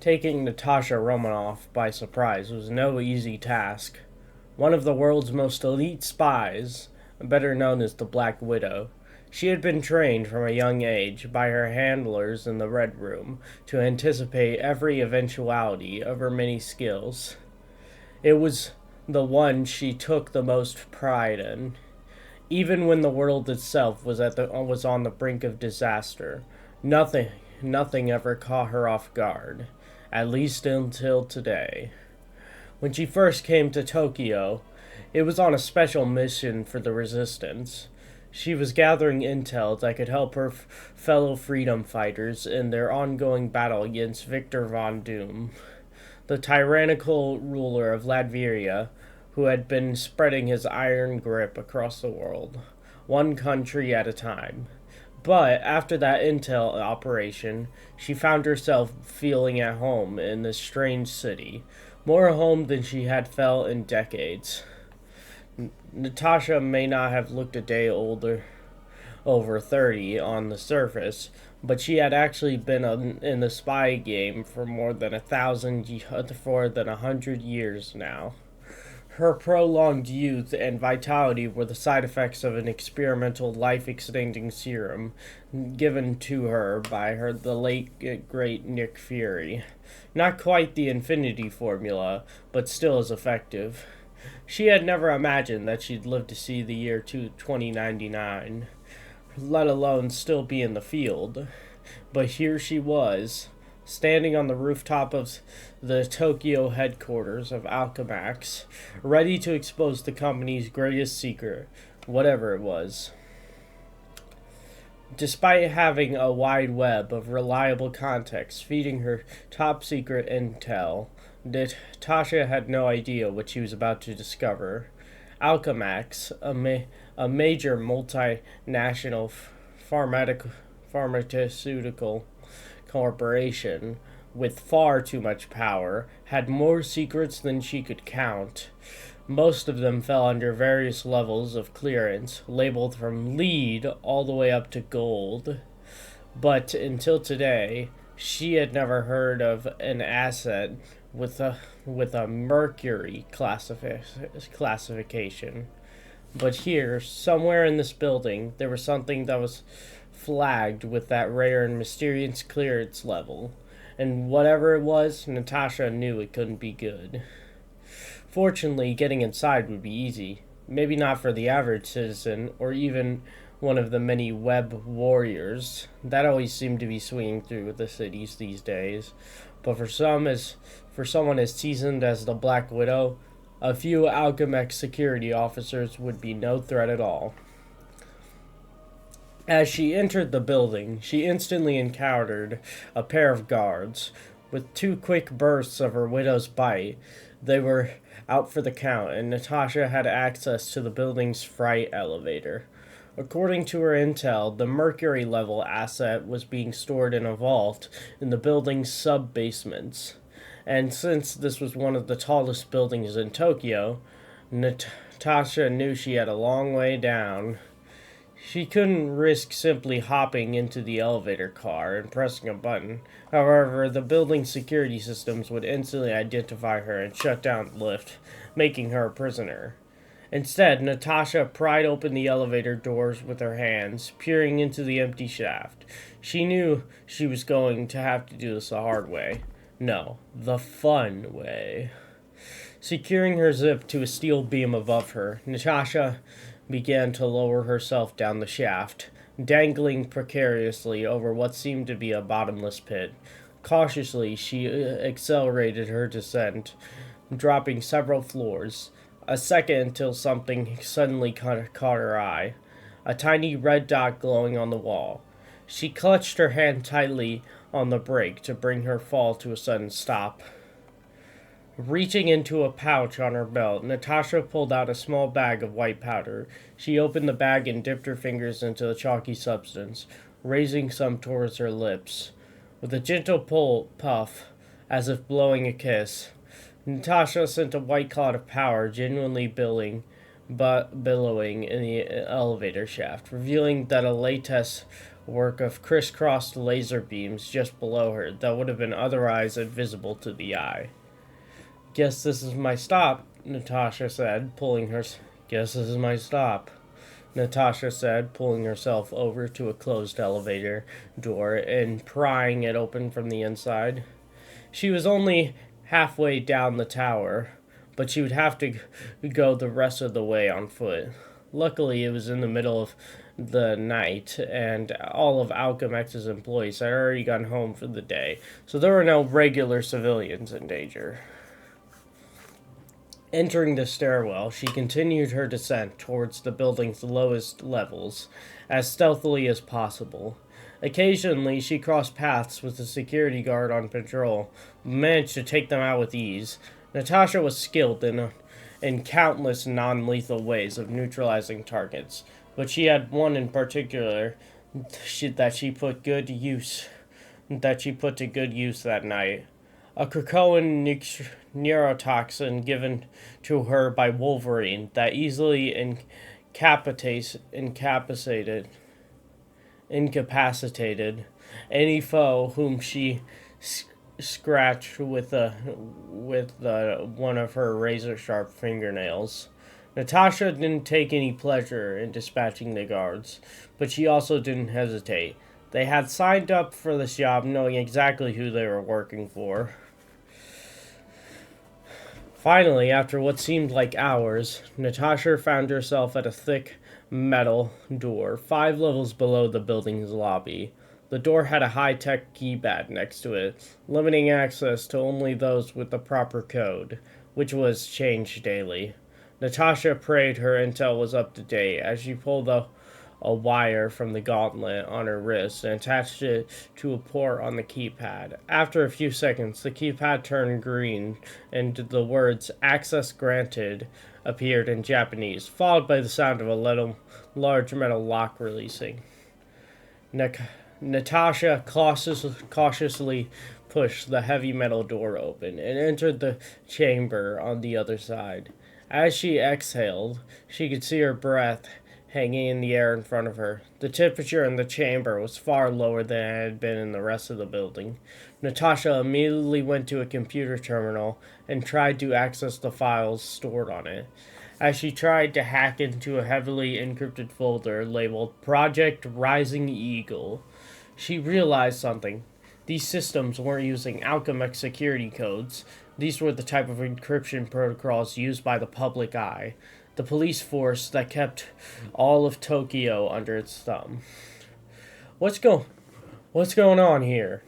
Taking Natasha Romanoff by surprise was no easy task. One of the world's most elite spies, better known as the Black Widow, she had been trained from a young age by her handlers in the Red Room to anticipate every eventuality of her many skills. It was the one she took the most pride in, even when the world itself was on the brink of disaster. Nothing nothing ever caught her off guard, at least until today. When she first came to Tokyo, it was on a special mission for the Resistance. She was gathering intel that could help her fellow freedom fighters in their ongoing battle against Victor Von Doom, the tyrannical ruler of Latveria, who had been spreading his iron grip across the world, one country at a time. But after that intel operation, she found herself feeling at home in this strange city, more home than she had felt in decades. Natasha may not have looked a day older, over 30 on the surface, but she had actually been in the spy game for more than 100 years now. Her prolonged youth and vitality were the side effects of an experimental life-extending serum given to her by the late great Nick Fury. Not quite the Infinity Formula, but still as effective. She had never imagined that she'd live to see the year 2099, let alone still be in the field. But here she was, standing on the rooftop of the Tokyo headquarters of Alchemax, ready to expose the company's greatest secret, whatever it was. Despite having a wide web of reliable contacts feeding her top secret intel, Natasha had no idea what she was about to discover. Alchemax, a major multinational pharmaceutical corporation with far too much power, had more secrets than she could count. Most of them fell under various levels of clearance, labeled from lead all the way up to gold. But until today, she had never heard of an asset with a Mercury classification. But here, somewhere in this building, there was something that was flagged with that rare and mysterious clearance level. And whatever it was, Natasha knew it couldn't be good. Fortunately, getting inside would be easy. Maybe not for the average citizen, or even one of the many web warriors that always seem to be swinging through the cities these days. But for someone as seasoned as the Black Widow, a few Alchemex security officers would be no threat at all. As she entered the building, she instantly encountered a pair of guards. With two quick bursts of her widow's bite, they were out for the count, and Natasha had access to the building's freight elevator. According to her intel, the Mercury level asset was being stored in a vault in the building's sub-basements. And since this was one of the tallest buildings in Tokyo, Natasha knew she had a long way down. She couldn't risk simply hopping into the elevator car and pressing a button. However, the building's security systems would instantly identify her and shut down the lift, making her a prisoner. Instead, Natasha pried open the elevator doors with her hands, peering into the empty shaft. She knew she was going to have to do this the hard way. No, the fun way. Securing her zip to a steel beam above her, Natasha began to lower herself down the shaft, dangling precariously over what seemed to be a bottomless pit. Cautiously, she accelerated her descent, dropping several floors. A second until something suddenly caught her eye. A tiny red dot glowing on the wall. She clutched her hand tightly on the brake to bring her fall to a sudden stop. Reaching into a pouch on her belt, Natasha pulled out a small bag of white powder. She opened the bag and dipped her fingers into the chalky substance, raising some towards her lips. With a gentle puff, as if blowing a kiss, Natasha sent a white cloud of power genuinely billowing in the elevator shaft, revealing that a latest work of crisscrossed laser beams just below her that would have been otherwise invisible to the eye. Guess this is my stop, Natasha said, pulling her. Guess this is my stop, Natasha said, pulling herself over to a closed elevator door and prying it open from the inside. She was only halfway down the tower, but she would have to go the rest of the way on foot. Luckily, it was in the middle of the night, and all of Alchemex's employees had already gone home for the day, so there were no regular civilians in danger. Entering the stairwell, she continued her descent towards the building's lowest levels as stealthily as possible. Occasionally, she crossed paths with a security guard on patrol, but managed to take them out with ease. Natasha was skilled in countless non-lethal ways of neutralizing targets, but she had one in particular that she put to good use that night. A Krakoan neurotoxin given to her by Wolverine that easily incapacitated any foe whom she scratched with one of her razor-sharp fingernails. Natasha didn't take any pleasure in dispatching the guards, but she also didn't hesitate. They had signed up for this job knowing exactly who they were working for. Finally, after what seemed like hours, Natasha found herself at a thick metal door 5 levels below the building's lobby. The door had a high-tech keypad next to it, limiting access to only those with the proper code, which was changed daily. Natasha prayed her intel was up to date as she pulled a wire from the gauntlet on her wrist and attached it to a port on the keypad. After a few seconds, the keypad turned green and the words "Access Granted" appeared in Japanese, followed by the sound of a large metal lock releasing. Natasha cautiously pushed the heavy metal door open and entered the chamber on the other side. As she exhaled, she could see her breath hanging in the air in front of her. The temperature in the chamber was far lower than it had been in the rest of the building. Natasha immediately went to a computer terminal and tried to access the files stored on it. As she tried to hack into a heavily encrypted folder labeled Project Rising Eagle, she realized something. These systems weren't using Alchemex security codes. These were the type of encryption protocols used by the public eye, the police force that kept all of Tokyo under its thumb. What's going on here?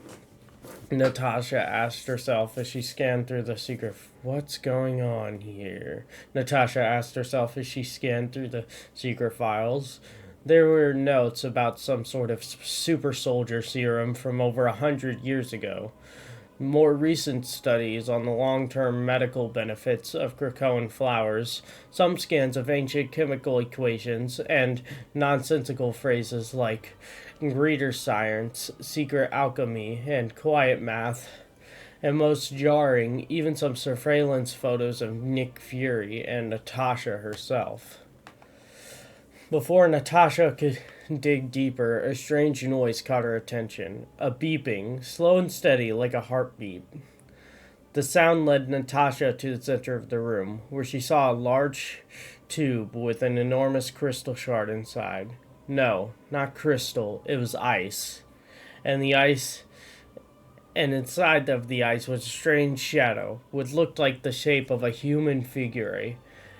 Natasha asked herself as she scanned through the secret. What's going on here? Natasha asked herself as she scanned through the secret files. There were notes about some sort of super soldier serum from over 100 years ago. More recent studies on the long-term medical benefits of Krakoan flowers, some scans of ancient chemical equations, and nonsensical phrases like greater science, secret alchemy, and quiet math. And most jarring, even some surveillance photos of Nick Fury and Natasha herself. Before Natasha could dig deeper, a strange noise caught her attention. A beeping, slow and steady like a heartbeat. The sound led Natasha to the center of the room, where she saw a large tube with an enormous crystal shard inside. No, not crystal, it was ice. And inside of the ice was a strange shadow, which looked like the shape of a human figure.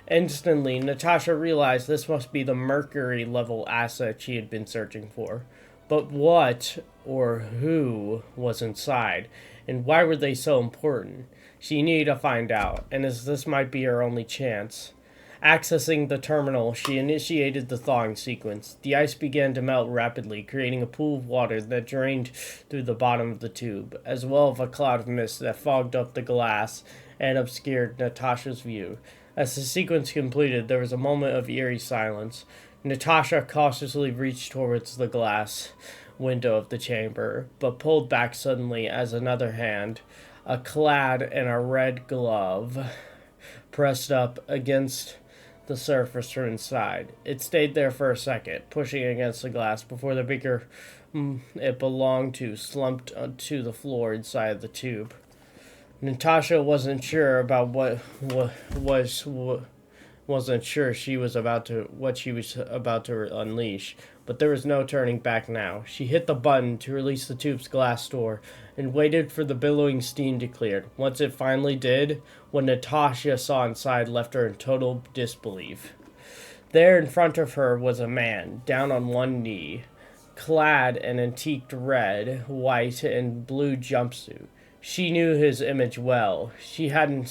Instantly, Natasha realized this must be the Mercury-level asset she had been searching for. But what or who was inside, and why were they so important? She needed to find out, and as this might be her only chance. Accessing the terminal, she initiated the thawing sequence. The ice began to melt rapidly, creating a pool of water that drained through the bottom of the tube, as well as a cloud of mist that fogged up the glass and obscured Natasha's view. As the sequence completed, there was a moment of eerie silence. Natasha cautiously reached towards the glass window of the chamber, but pulled back suddenly as another hand, clad in a red glove, pressed up against the surface from inside. It stayed there for a second, pushing against the glass before the bigger, it belonged to slumped to the floor inside the tube. Natasha wasn't sure about wasn't sure what she was about to unleash, but there was no turning back now. She hit the button to release the tube's glass door and waited for the billowing steam to clear. Once it finally did, what Natasha saw inside left her in total disbelief. There in front of her was a man, down on one knee, clad in antiqued red, white, and blue jumpsuit. She knew his image well. She had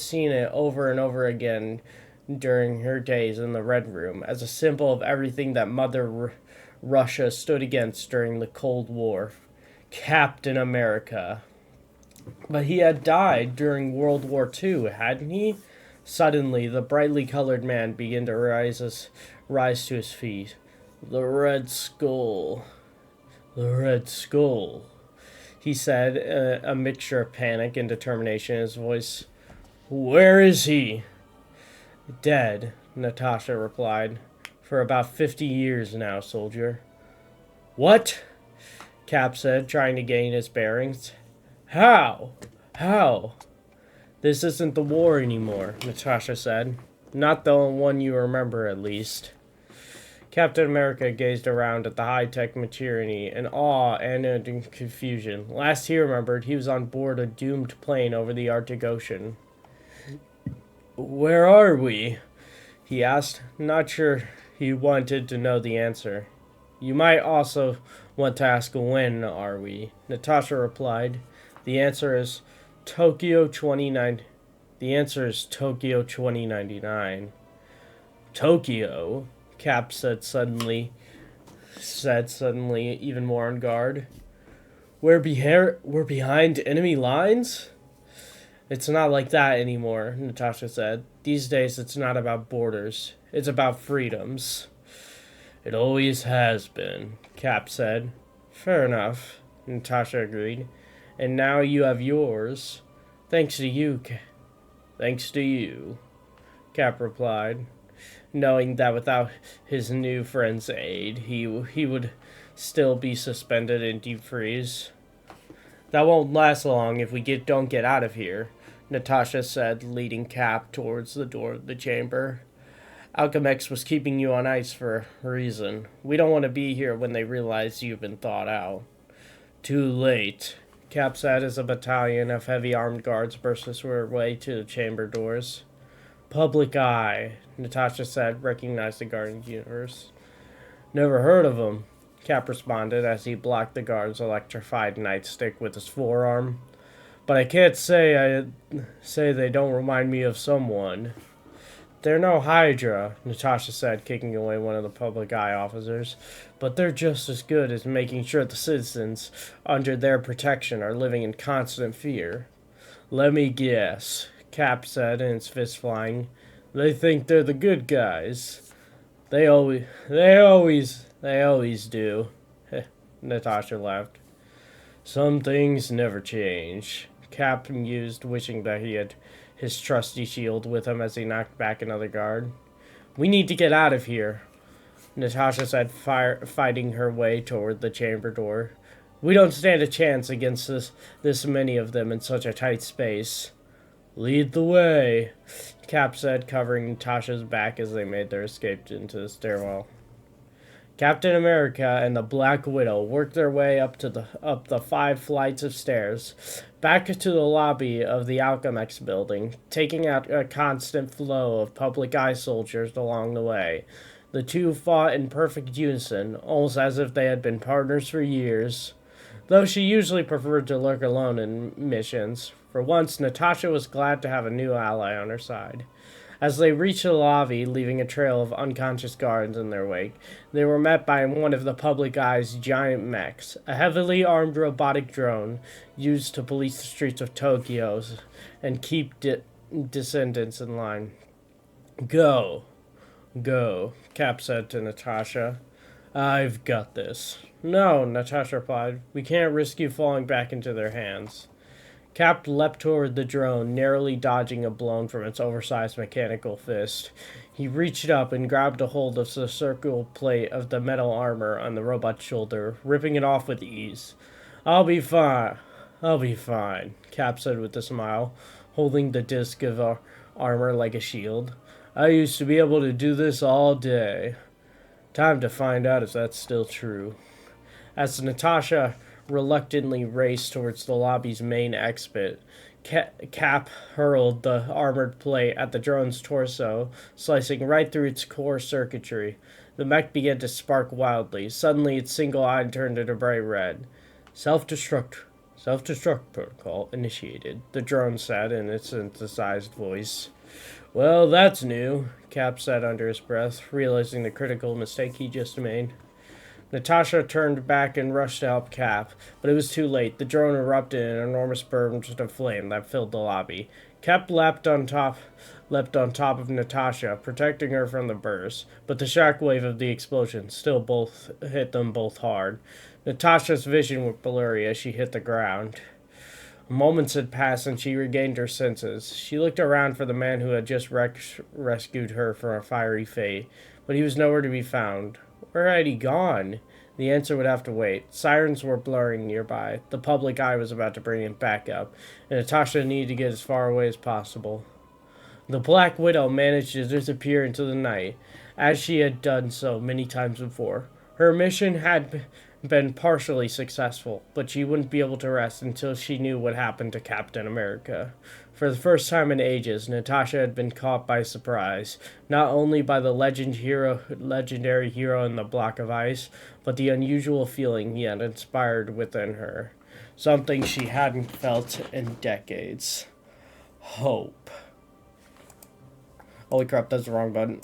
seen it over and over again during her days in the Red Room as a symbol of everything that Russia stood against during the Cold War. Captain America. But he had died during World War II, hadn't he? Suddenly, the brightly colored man began to rise to his feet. The Red Skull. The Red Skull, he said, a mixture of panic and determination in his voice. Where is he? Dead, Natasha replied. For about 50 years now, soldier. What? Cap said, trying to gain his bearings. How? How? This isn't the war anymore, Natasha said. Not the one you remember, at least. Captain America gazed around at the high-tech machinery in awe and in confusion. Last he remembered, he was on board a doomed plane over the Arctic Ocean. Where are we? He asked, not sure he wanted to know the answer. You might also want to ask when are we, Natasha replied. The answer is Tokyo 29. The answer is Tokyo 2099. Tokyo, Cap said suddenly, even more on guard. We're behind enemy lines? It's not like that anymore, Natasha said. These days it's not about borders. It's about freedoms. It always has been, Cap said. Fair enough, Natasha agreed. And now you have yours. Thanks to you, Thanks to you, Cap replied, knowing that without his new friend's aid, he would still be suspended in deep freeze. That won't last long if we don't get out of here, Natasha said, leading Cap towards the door of the chamber. Alchemex was keeping you on ice for a reason. We don't want to be here when they realize you've been thawed out. Too late, Cap said as a battalion of heavy armed guards burst their way to the chamber doors. Public Eye, Natasha said, recognizing the guard's universe. Never heard of him, Cap responded as he blocked the guard's electrified nightstick with his forearm. But I can't say they don't remind me of someone. They're no Hydra, Natasha said, kicking away one of the Public Eye officers. But they're just as good as making sure the citizens under their protection are living in constant fear. Let me guess, Cap said, his fist flying. They think they're the good guys. They always do. Natasha laughed. Some things never change. Cap mused, wishing that he had his trusty shield with him as he knocked back another guard. We need to get out of here, Natasha said, fighting her way toward the chamber door. We don't stand a chance against this many of them in such a tight space. Lead the way, Cap said, covering Natasha's back as they made their escape into the stairwell. Captain America and the Black Widow worked their way up the 5 flights of stairs, back to the lobby of the Alchemex building, taking out a constant flow of Public Eye soldiers along the way. The two fought in perfect unison, almost as if they had been partners for years. Though she usually preferred to lurk alone in missions, for once Natasha was glad to have a new ally on her side. As they reached the lobby, leaving a trail of unconscious guards in their wake, they were met by one of the Public Eye's giant mechs, a heavily armed robotic drone used to police the streets of Tokyo and keep descendants in line. Go, Cap said to Natasha. I've got this. No, Natasha replied. We can't risk you falling back into their hands. Cap leapt toward the drone, narrowly dodging a blow from its oversized mechanical fist. He reached up and grabbed a hold of the circular plate of the metal armor on the robot's shoulder, ripping it off with ease. I'll be fine. I'll be fine, Cap said with a smile, holding the disc of armor like a shield. I used to be able to do this all day. Time to find out if that's still true. As Natasha reluctantly raced towards the lobby's main exit, Cap hurled the armored plate at the drone's torso, slicing right through its core circuitry. The mech began to spark wildly. Suddenly, its single eye turned into bright red. Self-destruct protocol initiated, the drone said in its synthesized voice. Well, that's new, Cap said under his breath, realizing the critical mistake he just made. Natasha turned back and rushed to help Cap, but it was too late. The drone erupted in an enormous burst of flame that filled the lobby. Cap leapt on top of Natasha, protecting her from the burst, but the shockwave of the explosion still both hit them both hard. Natasha's vision was blurry as she hit the ground. Moments had passed and she regained her senses. She looked around for the man who had just rescued her from a fiery fate, but he was nowhere to be found. Where had he gone? The answer would have to wait. Sirens were blaring nearby. The public eye was about to bring him back up, and Natasha needed to get as far away as possible. The Black Widow managed to disappear into the night, as she had done so many times before. Her mission had been partially successful, but she wouldn't be able to rest until she knew what happened to Captain America. For the first time in ages, Natasha had been caught by surprise, not only by the legendary hero in the block of ice, but the unusual feeling he had inspired within her. Something she hadn't felt in decades. Hope. Holy crap, that's the wrong button.